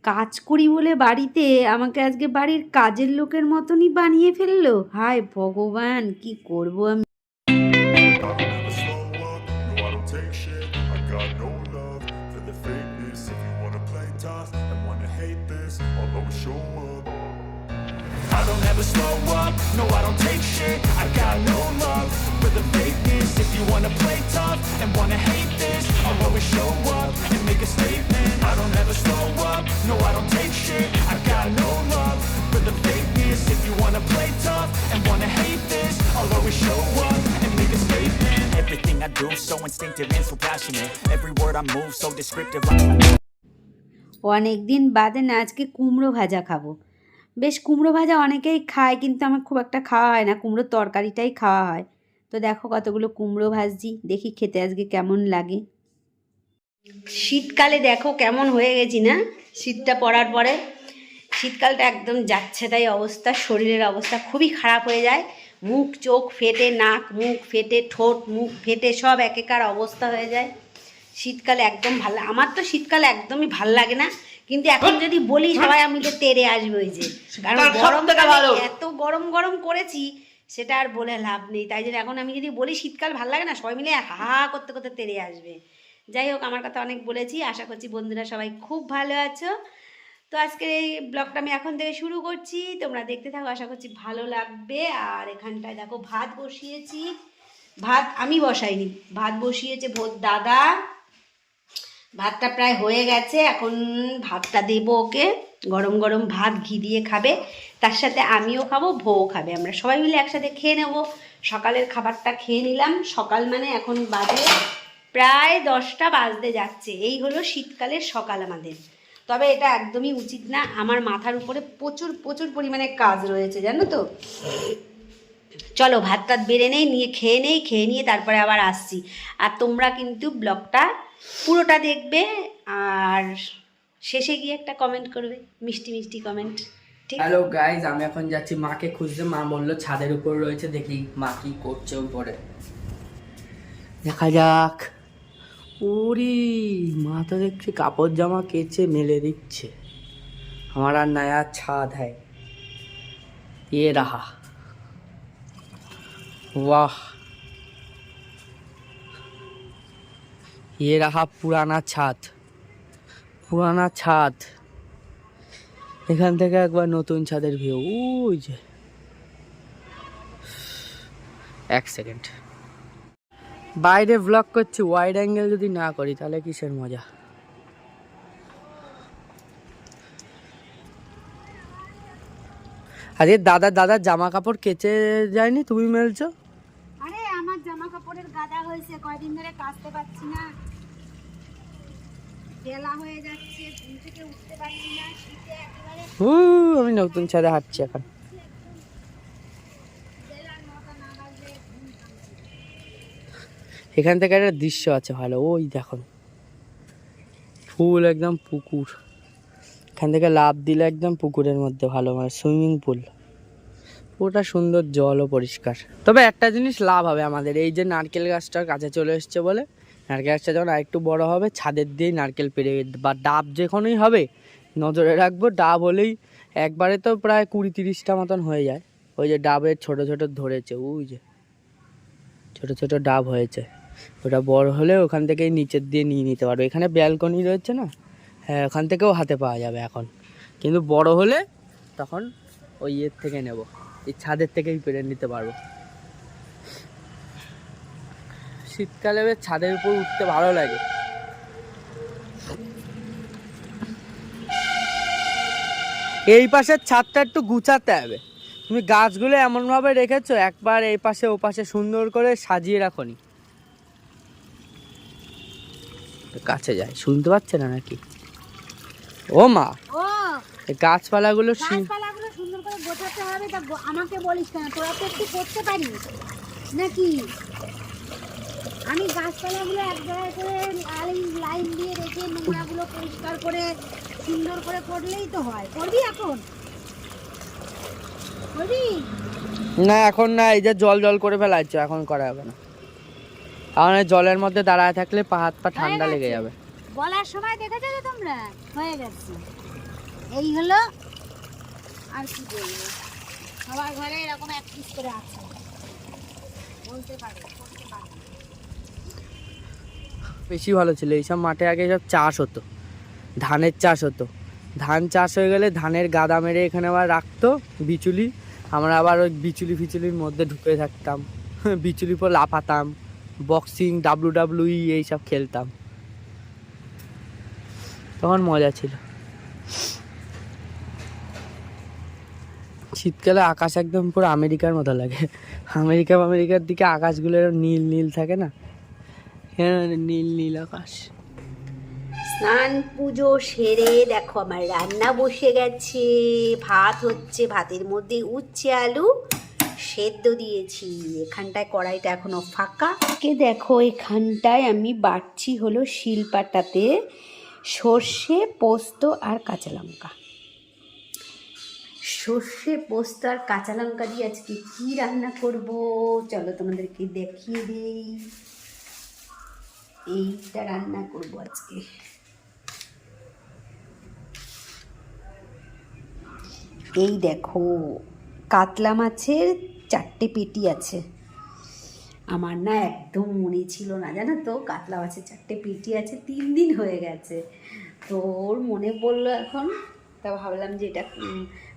কাজ করি বলে বাড়িতে আমাকে আজকে বাড়ির কাজের লোকের মতনই বানিয়ে ফেললো। হায় ভগবান, কি করব আমি। I don't ever slow up, no I don't take shit. I got no love for the fakeness. If you wanna play tough and wanna hate this, I'll always show up and make a statement. I don't ever slow up, no I don't take shit. I got no love for the fakeness. If you wanna play tough and wanna hate this, I'll always show up and make a statement. Everything I do so instinctive and so passionate. Every word I move so descriptive. অনেক দিন বাদে না আজকে কুমড়ো ভাজা খাবো। বেশ কুমড়ো ভাজা অনেকেই খায়, কিন্তু আমার খুব একটা খাওয়া হয় না, কুমড়োর তরকারিটাই খাওয়া হয়। তো দেখো কতগুলো কুমড়ো ভাজছি, দেখি খেতে আজকে কেমন লাগে। শীতকালে দেখো কেমন হয়ে গেছি না, শীতটা পড়ার পরে শীতকালটা একদম যাচ্ছে তাই অবস্থা, শরীরের অবস্থা খুবই খারাপ হয়ে যায়। মুখ চোখ ফেটে, নাক মুখ ফেটে, ঠোঁট মুখ ফেটে সব একেকার অবস্থা হয়ে যায়। শীতকালে একদম ভালো, আমার তো শীতকালে একদমই ভাল লাগে না, কিন্তু এখন যদি বলি সবাই আমি তো তেড়ে আসবে ওই যে, কারণ গরমকালে এত গরম গরম করেছি সেটা আর বলে লাভ নেই। তাই জন্য এখন আমি যদি বলি শীতকাল ভাল লাগে না, সবাই মিলে হা করতে করতে তেড়ে আসবে। যাই হোক, আমার কথা অনেক বলেছি, আশা করছি বন্ধুরা সবাই খুব ভালো আছো। তো আজকের এই ব্লগটা আমি এখন থেকে শুরু করছি, তোমরা দেখতে থাকো, আশা করছি ভালো লাগবে। আর এখানটায় দেখো ভাত বসিয়েছি, ভাত আমি বসাইনি, ভাত বসিয়েছে ভোর দাদা। ভাতটা প্রায় হয়ে গেছে, এখন ভাতটা দেবো ওকে। গরম গরম ভাত ঘি দিয়ে খাবে, তার সাথে আমিও খাবো, বউও খাবে, আমরা সবাই মিলে একসাথে খেয়ে নেব। সকালের খাবারটা খেয়ে নিলাম, সকাল মানে এখন বাজে প্রায় 10টা বাজতে যাচ্ছে। এই হলো শীতকালের সকাল আমাদের। তবে এটা একদমই উচিত না, আমার মাথার উপরে প্রচুর প্রচুর পরিমাণে কাজ রয়েছে জানো তো। চলো ভাত টাত বেড়ে নেই, নিয়ে খেয়ে নিয়ে তারপরে আবার আসছি। আর তোমরা কিন্তু ব্লগটা পুরোটা দেখবে, আর শেষে গিয়ে একটা কমেন্ট করবে, মিষ্টি মিষ্টি কমেন্ট। ঠিক, হ্যালো গাইজ, আমি এখন যাচ্ছি মাকে খুঁজতে। মা বললো ছাদের উপর রয়েছে, দেখি মা কি করছে উপরে, দেখা যাক। ওরে মা তো দেখছি কাপড় জামা কেচে মেলে দিচ্ছে। हमारा नया छाद है, ये रहा। वाह, ये रहा पुराना छाद, পুরানা ছাদ। এখান থেকে একবার নতুন ছাদের ভিউ, ওই যে। এক সেকেন্ড, বাইরে ব্লগ করছি, ওয়াইড অ্যাঙ্গেল যদি না করি তাহলে কিসের মজা। আরে দাদা জামা কাপড় কেচে যায়নি, তুমি মেলছো? আরে আমার জামা কাপড়ের গাদা হয়েছে, কয়দিন ধরে কাচতে পারছি না, বেলা হয়ে যাচ্ছে, ঘুম থেকে উঠতে পারছি না, শীতে একেবারে। আমি নতুন ছাদে হাঁটছি এখন। এখান থেকে একটা দৃশ্য আছে ভালো, ওই দেখো ফুল, একদম পুকুর। এখান থেকে লাফ দিলে একদম পুকুরের মধ্যে, ভালো মানে সুইমিং পুল। পুরোটা সুন্দর, জলও পরিষ্কার। তবে একটা জিনিস লাভ হবে আমাদের, এই যে নারকেল গাছটার কাছে চলে এসছে বলে, নারকেল গাছটা যখন আরেকটু বড় হবে ছাদের দিয়েই নারকেল পেরে, বা ডাব যখনই হবে নজরে রাখবো। ডাব হলেই একবারে তো প্রায় 20-30টা মতন হয়ে যায়। ওই যে ডাবের ছোট ছোট ধরেছে, ওই যে ছোট ছোট ডাব হয়েছে, ওটা বড় হলে ওখান থেকেই নিচের দিয়ে নিয়ে নিতে পারবো। এখানে ব্যালকনি রয়েছে না, হ্যাঁ ওখান থেকেও হাতে পাওয়া যাবে এখন, কিন্তু বড় হলে তখন ওই ইয়ের থেকে নেব, এই ছাদের থেকেই পেরে নিতে পারবো। শীতকালে বেশ ছাদের উপর উঠতে ভালো লাগে। এই পাশের ছাদটা একটু গুছাতে হবে, তুমি গাছগুলো এমনভাবে রেখেছো, একবার এই পাশে ও পাশে সুন্দর করে সাজিয়ে রাখোনি। কাছে যায়, শুনতে পাচ্ছে না নাকি? ও মা, গাছপালাগুলো সুন্দর করে গোছাতে হবে। তা আমাকে বলিস কেন, তোরা তো একটু করতে পারিস নাকি? আমি গাছপালাগুলো এক জায়গায় করে লাইন দিয়ে রেখে নোংরাগুলো পরিষ্কার করে সুন্দর করে করলেই তো হয়। করবি এখন? করবি না এখন না, এই যে জল জল করে ফেলাচ্ছ, এখন করা যাবে না, কারণ জলের মধ্যে দাঁড়ায় থাকলে পা হাত পা ঠান্ডা লেগে যাবে। বলার সময় দেখেছো তো তোমরা, হয়ে গেছে। এই হলো, আর কি বলবো, সবার ঘরে এরকম এক পিস করে আছে, বলতে পারে করতে পারে। বেশি ভালো ছিল। এইসব মাঠে আগে সব চাষ হতো, ধানের চাষ হতো। ধান চাষ হয়ে গেলে ধানের গাদা মেরে এখানে আবার রাখতো বিচুলি, আমরা আবার ওই বিচুলি ফিচুলির মধ্যে ঢুকে থাকতাম, বিচুলির পর লাফাতাম, বক্সিং, WWE এইসব খেলতাম, তখন মজা ছিল। শীতকালে আকাশ একদম পুরো আমেরিকার মতো লাগে, আমেরিকার দিকে আকাশগুলো নীল নীল থাকে না, নীল নীল আকাশ। স্নান পুজো সেরে দেখো আমার রান্না বসে গেছে, ভাত হচ্ছে, ভাতের মধ্যে উচ্ছে আলু সেদ্ধ দিয়েছি, এখানটায় কড়াইটা এখনো ফাঁকা। দেখো এখানটায় আমি বাটছি হলো শিলপাটাতে সর্ষে, পোস্ত আর কাঁচা লঙ্কা। সর্ষে, পোস্ত আর কাঁচা লঙ্কা দিয়ে আজকে কি রান্না করব চলো তোমাদেরকে দেখিয়ে দিই। এইটা রান্না করব আজকে। এই দেখো কাতলা মাছের 4টে পেটি আছে, আমার না একদম মনে ছিল না জানো তো, কাতলা মাছের 4টে পেটি আছে, 3 দিন হয়ে গেছে, তো ওর মনে পড়লো এখন, তা ভাবলাম যে এটা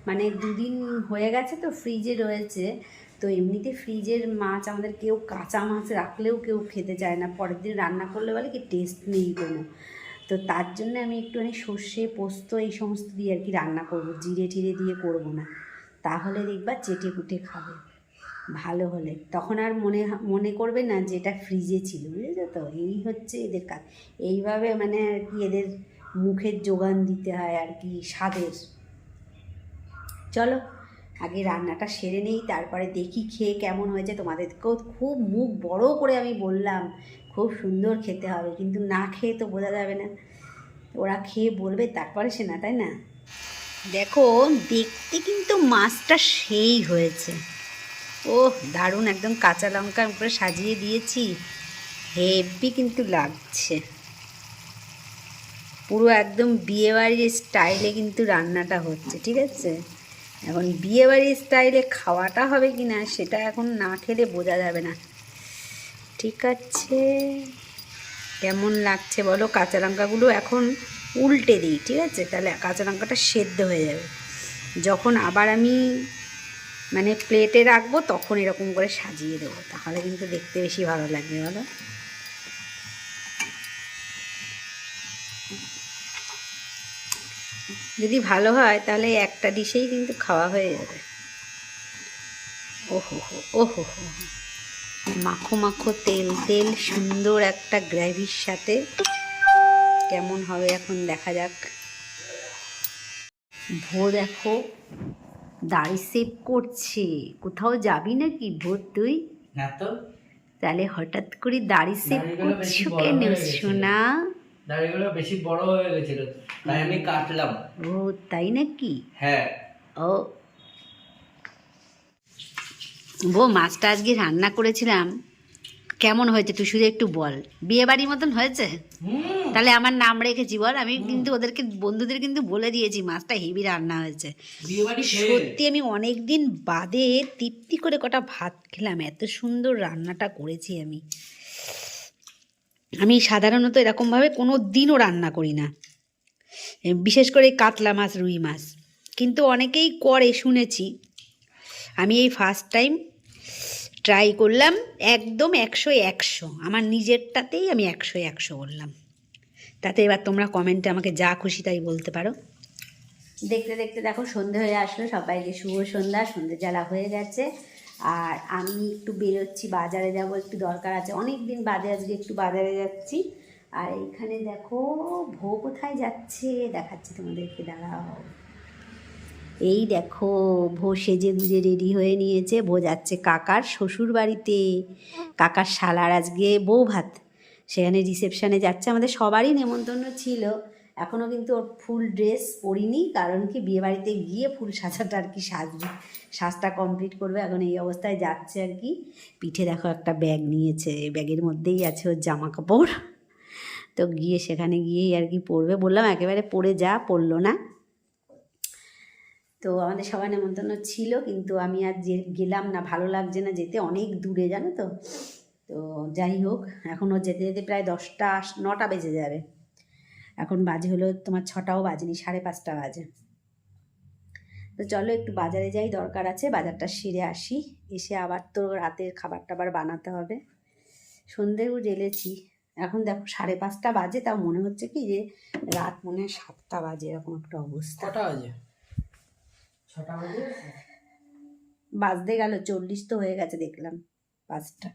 মানে 2 দিন হয়ে গেছে তো ফ্রিজে রয়েছে, তো এমনিতে ফ্রিজের মাছ আমাদের কেউ কাঁচা মাছ রাখলেও কেউ খেতে চায় না, পরের দিন রান্না করলে বলে কি টেস্ট নেই কোনো, তো তার জন্য আমি একটুখানি সর্ষে, পোস্ত এই সমস্ত দিয়ে আর কি রান্না করবো, জিরে টিরে দিয়ে করবো না, তাহলে দেখবা চেটে কুটে খাবে ভালো হলে, তখন আর মনে করবে না যে এটা ফ্রিজে ছিল, বুঝেছো তো। এই হচ্ছে এদের কাজ, এইভাবে মানে আর কি এদের মুখের যোগান দিতে হয় আর কি স্বাদের। চলো আগে রান্নাটা সেরে নেই, তারপরে দেখি খেয়ে কেমন হয়েছে, তোমাদেরকেও খুব মুখ বড় করে আমি বললাম খুব সুন্দর খেতে হবে, কিন্তু না খেয়ে তো বোঝা যাবে না, ওরা খেয়ে বলবে তারপরে সে না, তাই না। দেখো দেখতে কিন্তু মাছটা সেই হয়েছে, ওহ দারুণ, একদম কাঁচা লঙ্কার উপরে সাজিয়ে দিয়েছি, হেভি কিন্তু লাগছে, পুরো একদম বিয়েবাড়ির স্টাইলে কিন্তু রান্নাটা হচ্ছে, ঠিক আছে। এখন বিয়েবাড়ির স্টাইলে খাওয়াটা হবে কি না সেটা এখন না খেলে বোঝা যাবে না, ঠিক আছে। কেমন লাগছে বলো, কাঁচা লঙ্কাগুলো এখন উল্টে দিই, ঠিক আছে, তাহলে কাঁচা লঙ্কাটা সেদ্ধ হয়ে যাবে, যখন আবার আমি মানে প্লেটে রাখবো তখন এরকম করে সাজিয়ে দেবো, তাহলে কিন্তু দেখতে বেশি ভালো লাগবে বলো। যদি ভালো হয় তাহলে একটা ডিশেই কিন্তু খাওয়া হয়ে যাবে। ওহো হো, ওহো হো, মাখো মাখো তেল তেল, সুন্দর একটা গ্রেভির সাথে, কেমন হবে এখন দেখা যাক। ভোর দেখো দাড়ি সেভ করছে, কোথাও যাবি নাকি ভোর তুই? না তো, তাহলে হঠাৎ করে দাড়ি সেভ করছো কেন সোনা? দাড়িগুলো বেশি বড় হয়ে গেছিল তাই আমি কাটলাম। ও তাই নাকি? হ্যাঁ। ও মাছটা আজকে রান্না করেছিলাম, কেমন হয়েছে তুই শুধু একটু বল, বিয়ে বাড়ির মতন হয়েছে? তাহলে আমার নাম রেখেছি বল, আমি কিন্তু ওদেরকে বন্ধুদের কিন্তু বলে দিয়েছি মাছটা হেভি রান্না হয়েছে। সত্যি আমি অনেক দিন বাদে তৃপ্তি করে কটা ভাত খেলাম, এত সুন্দর রান্নাটা করেছি আমি। আমি সাধারণত এরকমভাবে কোনো দিনও রান্না করি না, বিশেষ করে কাতলা মাছ, রুই মাছ, কিন্তু অনেকেই করে শুনেছি, আমি এই ফার্স্ট টাইম ট্রাই করলাম, একদম 100 আমার নিজেরটাতেই আমি 100 বললাম, তাতে এবার তোমরা কমেন্টে আমাকে যা খুশি তাই বলতে পারো। দেখতে দেখতে দেখো সন্ধে হয়ে আসলো, সবাইকে শুভ সন্ধ্যা, সন্ধে জ্বালা হয়ে গেছে, আর আমি একটু বেরোচ্ছি, বাজারে যাব, একটু দরকার আছে, অনেক দিন বাদে আজকে একটু বাজারে যাচ্ছি। আর এইখানে দেখো ভো কোথায় যাচ্ছে দেখাচ্ছি তোমাদেরকে, দাঁড়াও। এই দেখো ভো সেজে গুজে রেডি হয়ে নিয়েছে, ভো যাচ্ছে কাকার শ্বশুর বাড়িতে, কাকার শালার আজকে বউ ভাত, সেখানে রিসেপশানে যাচ্ছে, আমাদের সবারই নেমন্তন্ন ছিল, এখনও কিন্তু ওর ফুল ড্রেস পরিনি, কারণ কি বিয়েবাড়িতে গিয়ে ফুল সাজাটা আর কি সাজবে, সাজটা কমপ্লিট করবে, এখন এই অবস্থায় যাচ্ছে আর কি। পিঠে দেখো একটা ব্যাগ নিয়েছে, ব্যাগের মধ্যেই আছে ওর জামা কাপড়, তো গিয়ে সেখানে গিয়েই আর কি পরবে, বললাম একেবারে পরে যা, পরলো না, তো আমাদের সবাই নেমন্তন্ন ছিল, কিন্তু আমি আর গেলাম না, ভালো লাগছে না যেতে, অনেক দূরে জানো তো। তো যাই হোক, এখনও যেতে যেতে প্রায় 10টা 9টা বেজে যাবে। এখন বাজে হলো তোমার 6টাও বাজেনি, 5:30 বাজে। তো চলো একটু বাজারে যাই, দরকার আছে, বাজারটা সেরে আসি। এসে আবার তো রাতের খাবার টাবার বানাতে হবে। সন্ধেও জ্বেলেছি, এখন দেখো 5:30 বাজে, তাও মনে হচ্ছে কি যে রাত মনে হয় 7টা বাজে, এরকম একটা অবস্থা। কটা বাজে? 6টা বাজে। বাজতে গেল 40 তো হয়ে গেছে দেখলাম, 5টা।